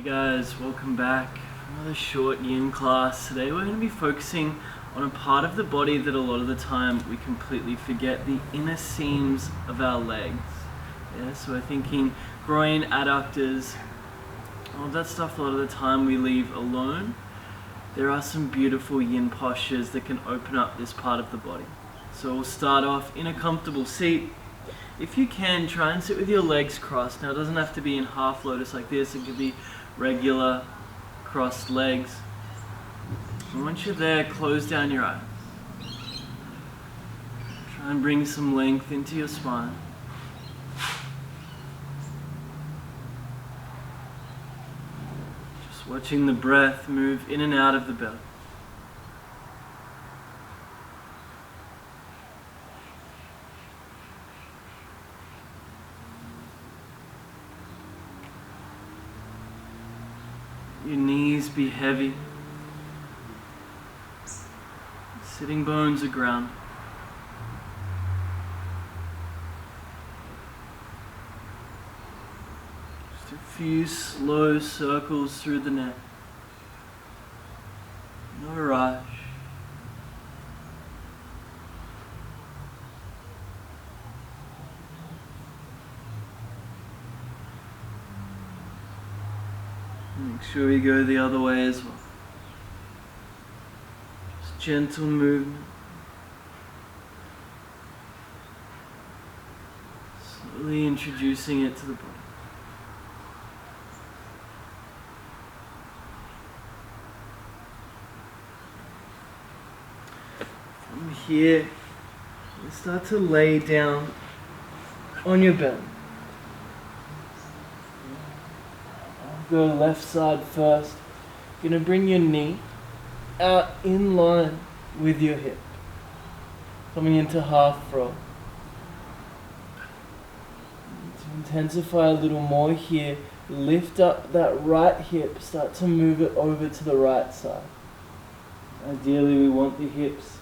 Guys, welcome back for another short yin class. Today we're going to be focusing on a part of the body that a lot of the time we completely forget, the inner seams of our legs. Yeah, so we're thinking groin, adductors, all that stuff a lot of the time we leave alone. There are some beautiful yin postures that can open up this part of the body. So we'll start off in a comfortable seat. If you can, try and sit with your legs crossed. Now it doesn't have to be in half lotus like this, it could be regular crossed legs. And once you're there, close down your eyes. Try and bring some length into your spine. Just watching the breath move in and out of the belly. Your knees be heavy. Sitting bones are grounded. Just a few slow circles through the neck. No rush. Make sure you go the other way as well. Just gentle movement. Slowly introducing it to the body. From here, you start to lay down on your belly. Go left side first. You're going to bring your knee out in line with your hip. Coming into half throw. To intensify a little more here, lift up that right hip, start to move it over to the right side. Ideally we want the hips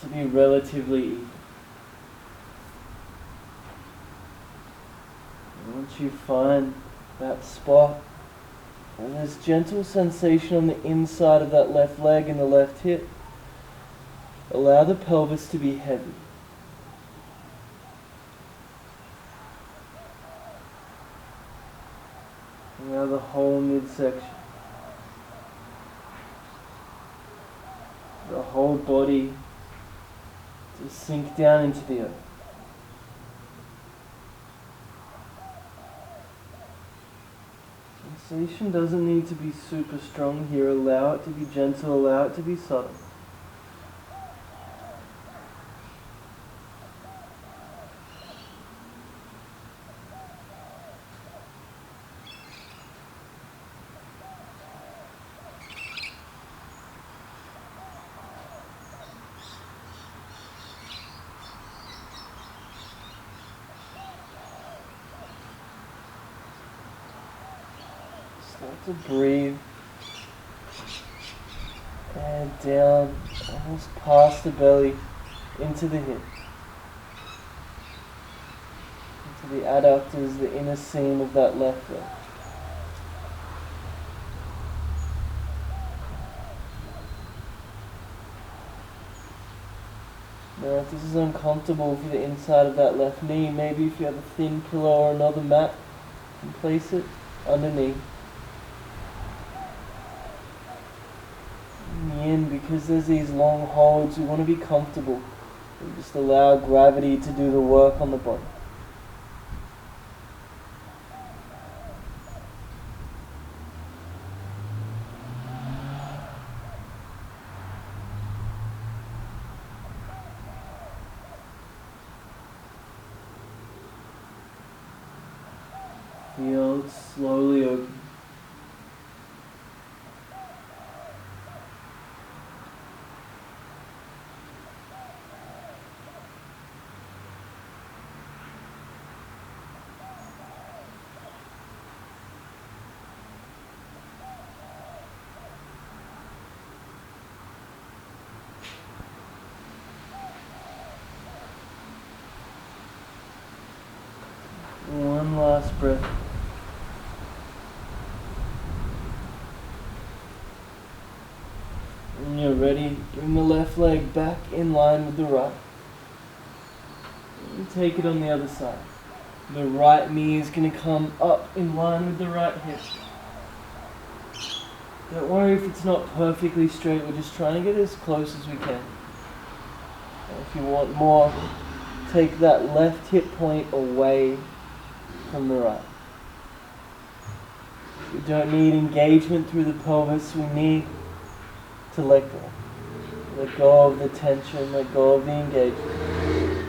to be relatively even. And once you find that spot, and there's gentle sensation on the inside of that left leg and the left hip, allow the pelvis to be heavy. Allow the whole midsection, the whole body to sink down into the earth. Sensation doesn't need to be super strong here. Allow it to be gentle, allow it to be subtle. Start to breathe, and down, almost past the belly, into the hips, into the adductors, the inner seam of that left leg. Now if this is uncomfortable for the inside of that left knee, maybe if you have a thin pillow or another mat, you can place it underneath. Because there's these long holds, you want to be comfortable and just allow gravity to do the work on the body. Feel it slowly open. One last breath. ready, bring the left leg back in line with the right. And take it on the other side. The right knee is going to come up in line with the right hip. Don't worry if it's not perfectly straight, we're just trying to get as close as we can. And if you want more, take that left hip point away from the right. We don't need engagement through the pelvis, we need to let go. Let go of the tension, let go of the engagement.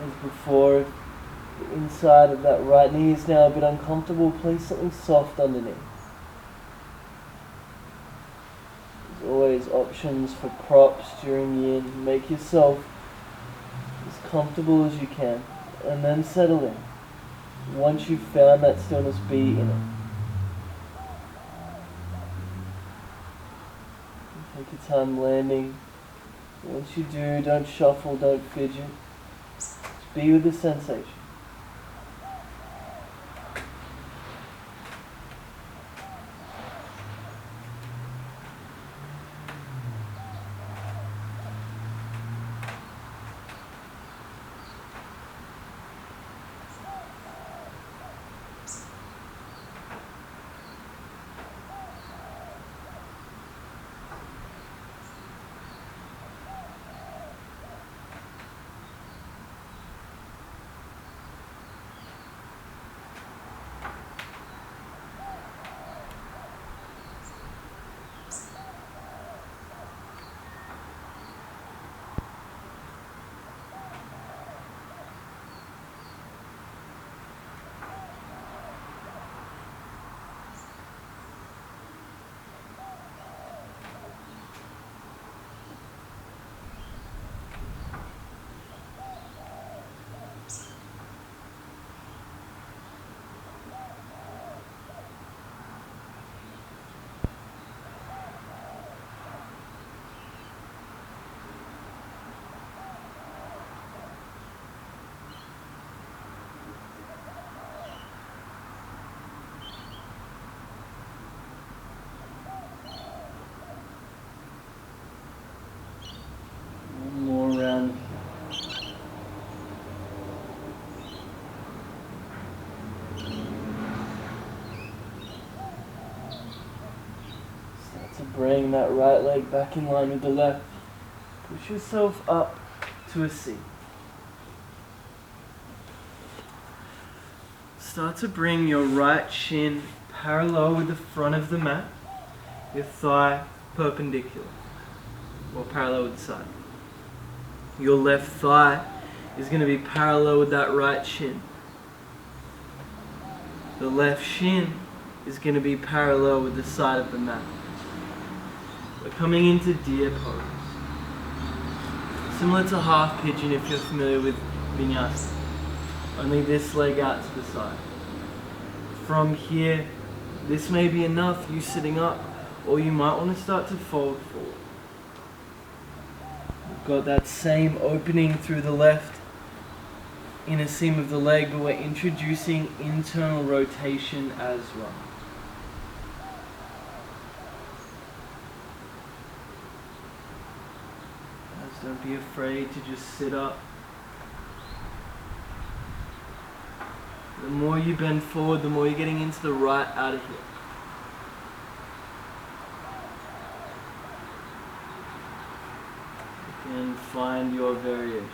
As before, if the inside of that right knee is now a bit uncomfortable, place something soft underneath. There's always options for props during yin. Make yourself as comfortable as you can, and then settle in. Once you've found that stillness, be in it. Take your time landing. Once you do, don't shuffle, don't fidget. Just be with the sensation. Bring that right leg back in line with the left. Push yourself up to a seat. Start to bring your right shin parallel with the front of the mat, your thigh perpendicular, or parallel with the side. Your left thigh is going to be parallel with that right shin. The left shin is going to be parallel with the side of the mat. We're coming into deer pose. Similar to half pigeon if you're familiar with vinyasa. Only this leg out to the side. From here, this may be enough, you sitting up, or you might want to start to fold forward. We've got that same opening through the left inner seam of the leg, but we're introducing internal rotation as well. Don't be afraid to just sit up. The more you bend forward, the more you're getting into the right outer hip. And find your variation.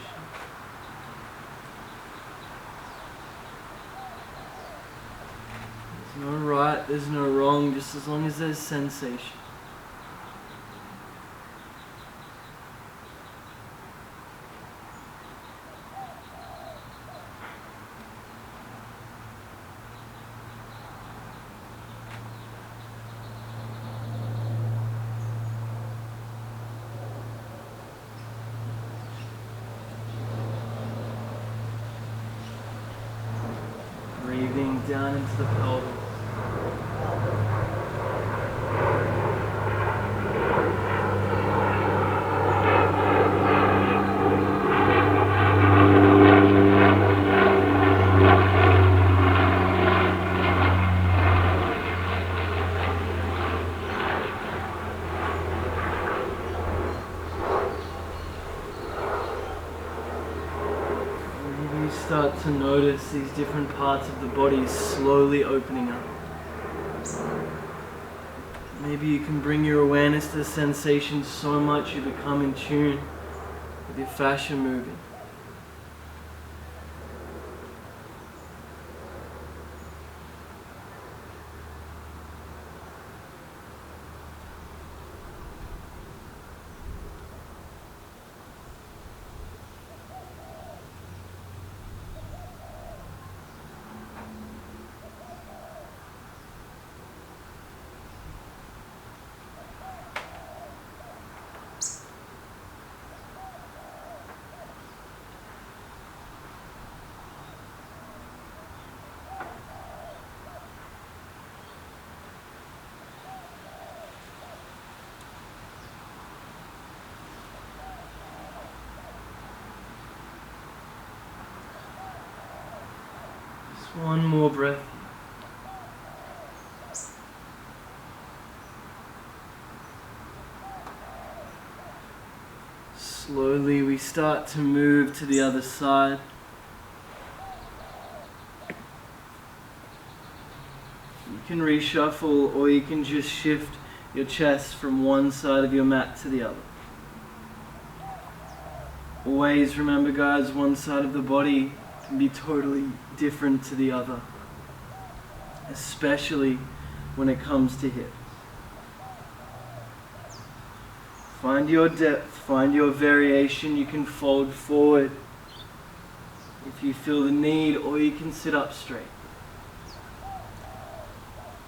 There's no right, there's no wrong, just as long as there's sensation. Breathing down into the pelvis. start to notice these different parts of the body slowly opening up. Maybe you can bring your awareness to the sensation so much you become in tune with your fascia moving. One more breath. Slowly we start to move to the other side. You can reshuffle or you can just shift your chest from one side of your mat to the other. Always remember, guys, one side of the body can be totally different to the other, especially when it comes to hips. Find your depth, find your variation. You can fold forward if you feel the need, or you can sit up straight.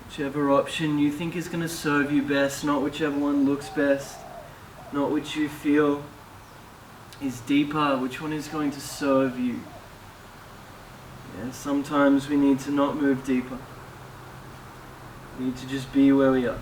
Whichever option you think is going to serve you best, not whichever one looks best, not which you feel is deeper, which one is going to serve you. Yeah, sometimes we need to not move deeper. We need to just be where we are.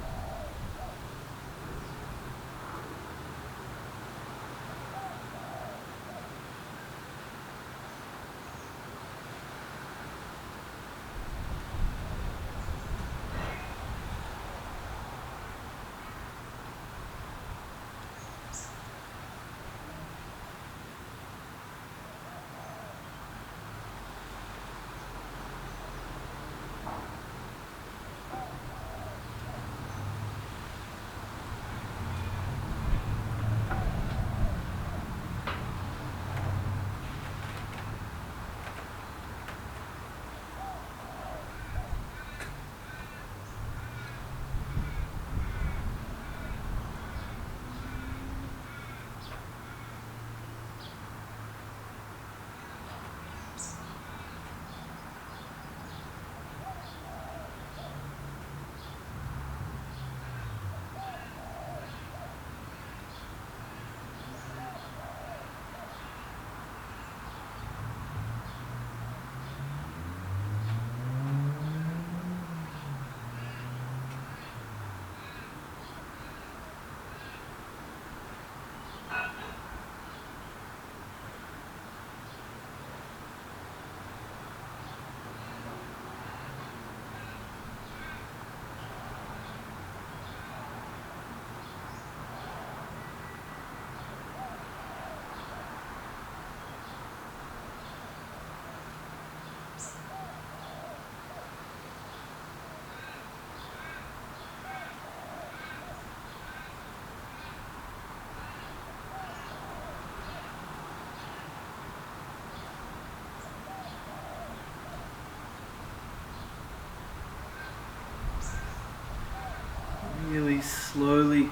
Really slowly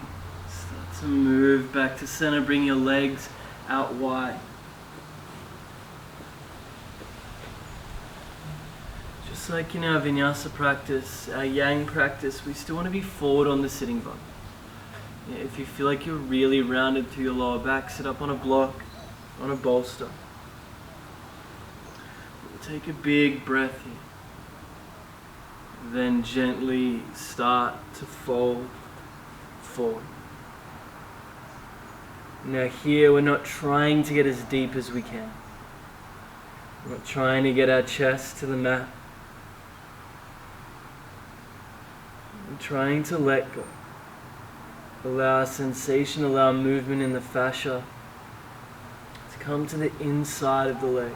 start to move back to center. Bring your legs out wide. Just like in our vinyasa practice, our yang practice, we still want to be forward on the sitting bone. Yeah, if you feel like you're really rounded through your lower back, sit up on a block, on a bolster. We'll take a big breath here. Then gently start to fold forward. Now here we're not trying to get as deep as we can. We're not trying to get our chest to the mat. We're trying to let go. Allow sensation, allow movement in the fascia to come to the inside of the leg.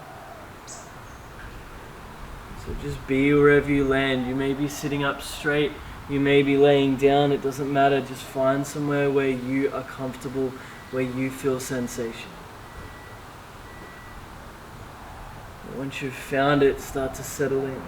So just be wherever you land. You may be sitting up straight, you may be laying down, it doesn't matter. Just find somewhere where you are comfortable, where you feel sensation. Once you've found it, start to settle in.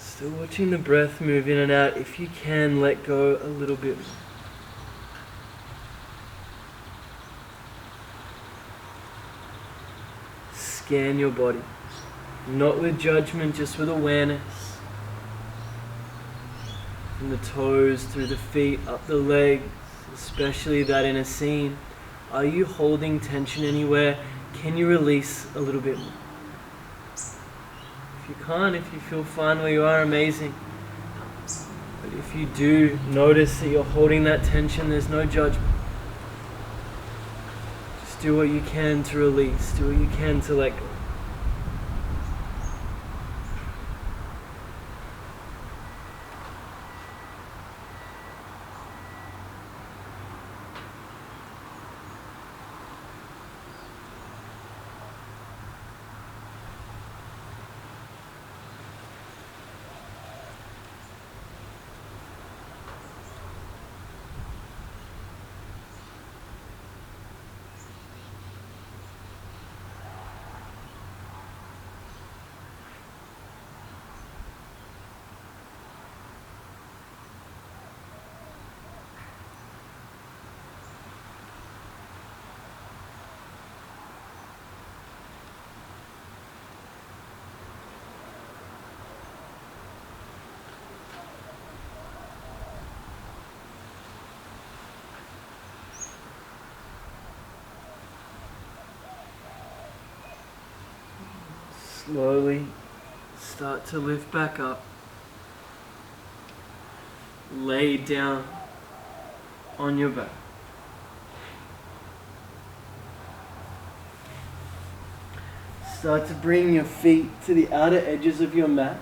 Still watching the breath move in and out. If you can, let go a little bit. Scan your body. Not with judgment, just with awareness. From the toes, through the feet, up the legs, especially that inner seam. Are you holding tension anywhere? Can you release a little bit more? If you can't, if you feel fine where you are, amazing. But if you do notice that you're holding that tension, there's no judgment. Just do what you can to release. Do what you can to let go. Slowly start to lift back up. Lay down on your back. Start to bring your feet to the outer edges of your mat.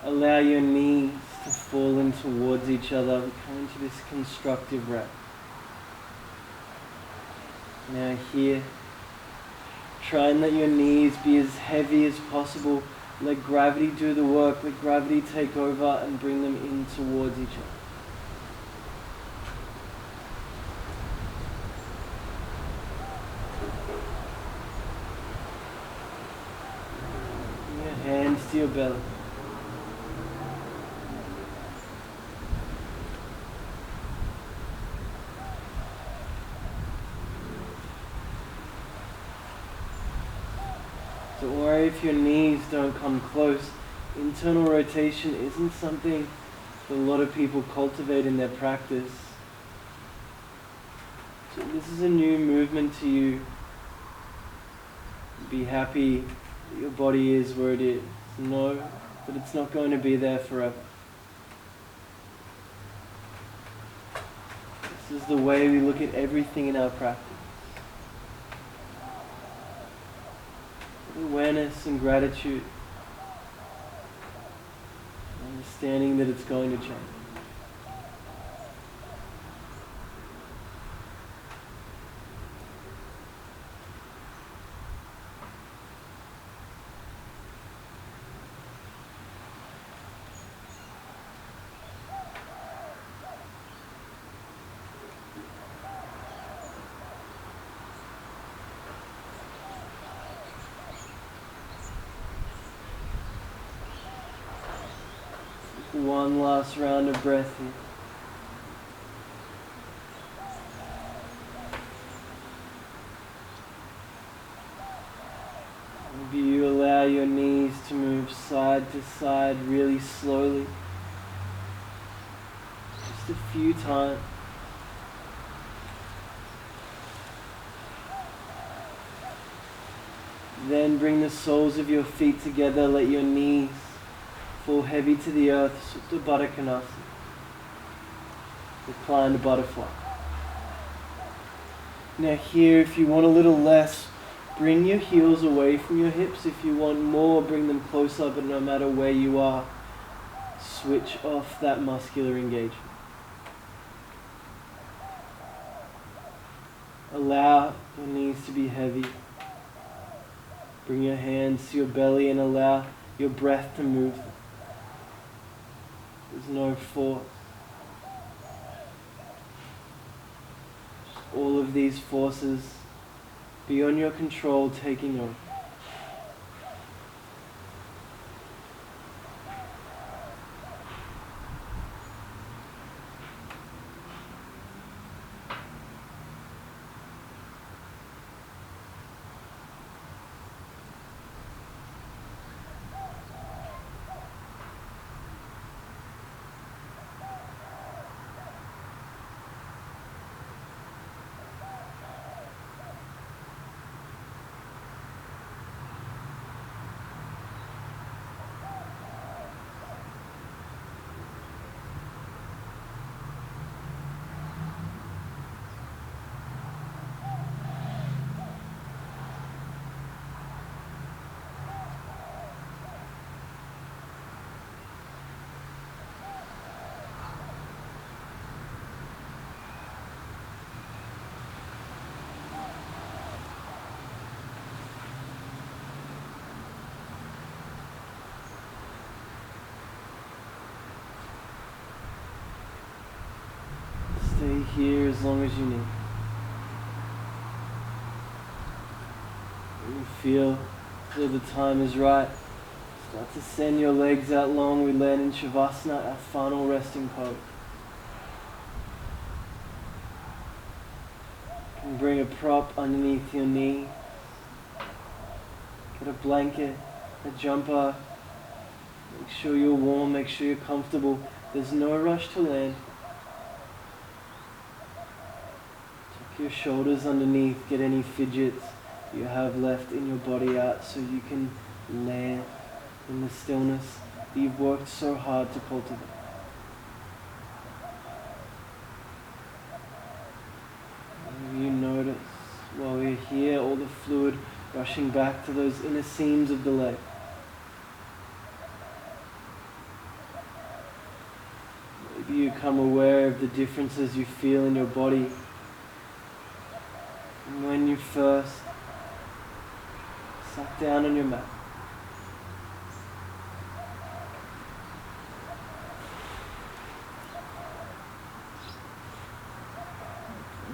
Allow your knees to fall in towards each other. We come into this constructive rest. Now here, try and let your knees be as heavy as possible. Let gravity do the work. Let gravity take over and bring them in towards each other. Bring your hands to your belly. Don't worry if your knees don't come close. Internal rotation isn't something that a lot of people cultivate in their practice. So this is a new movement to you. Be happy that your body is where it is. Know that it's not going to be there forever. This is the way we look at everything in our practice. Awareness and gratitude. Understanding that it's going to change. One last round of breath here. Maybe you allow your knees to move side to side really slowly. Just a few times. Then bring the soles of your feet together, let your knees fall heavy to the earth, Supta Baddha Konasana, reclined butterfly. Now here, if you want a little less, bring your heels away from your hips. If you want more, bring them closer, but no matter where you are, switch off that muscular engagement. Allow your knees to be heavy. Bring your hands to your belly and allow your breath to move. There's no force. Just all of these forces beyond your control taking over. Stay here as long as you need. When you feel the time is right, start to send your legs out long. We land in Shavasana, our final resting pose. You can bring a prop underneath your knee. Get a blanket, a jumper. Make sure you're warm, make sure you're comfortable. There's no rush to land. Your shoulders underneath, get any fidgets you have left in your body out so you can land in the stillness that you've worked so hard to cultivate. Maybe you notice while we're here all the fluid rushing back to those inner seams of the leg. Maybe you become aware of the differences you feel in your body. And when you first sat down on your mat,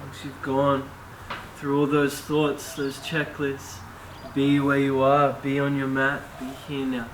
once you've gone through all those thoughts, those checklists, be where you are, be on your mat, be here now.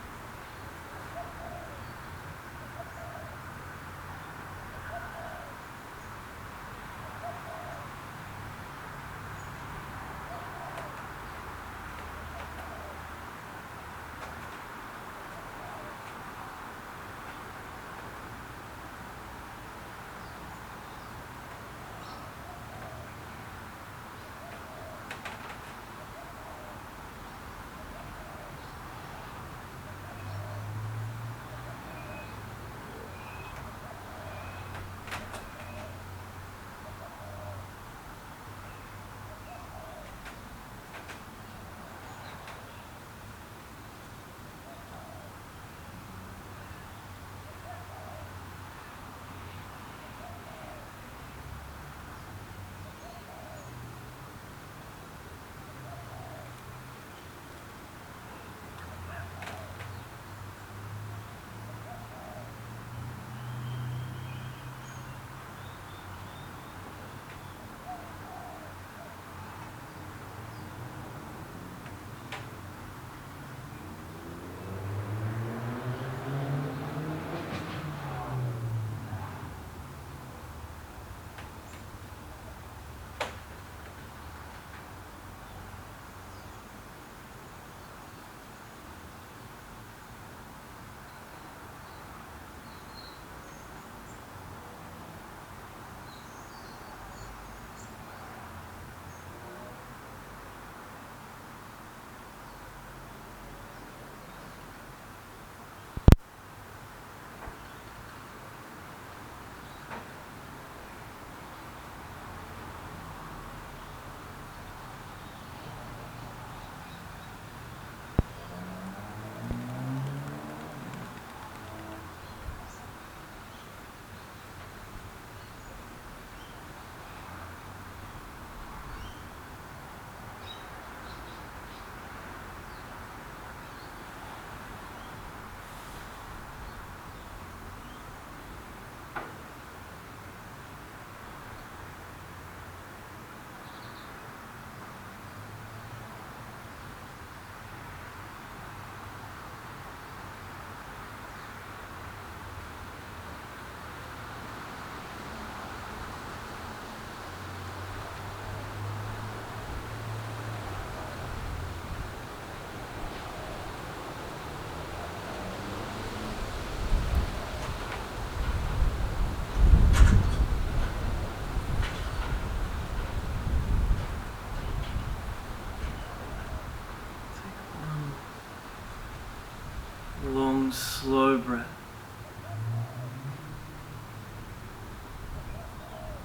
slow breath.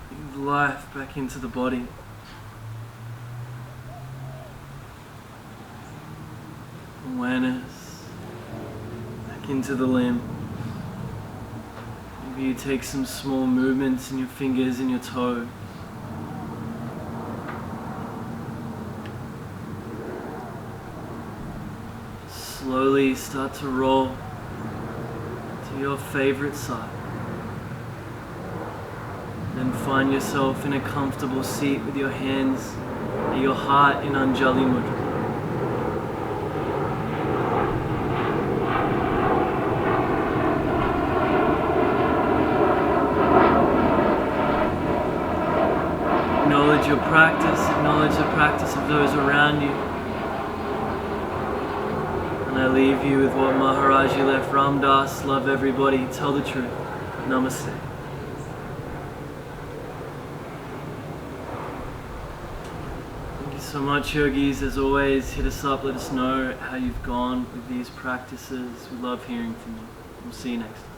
Breathe life back into the body. Awareness back into the limb. Maybe you take some small movements in your fingers and your toes. Slowly start to roll to your favorite side. Then find yourself in a comfortable seat with your hands at your heart in Anjali Mudra. Acknowledge your practice, acknowledge the practice of those around you. And I leave you with what Maharaji left Ram Dass: love everybody, tell the truth. Namaste. Thank you so much, yogis. As always, hit us up, let us know how you've gone with these practices. We love hearing from you. We'll see you next time.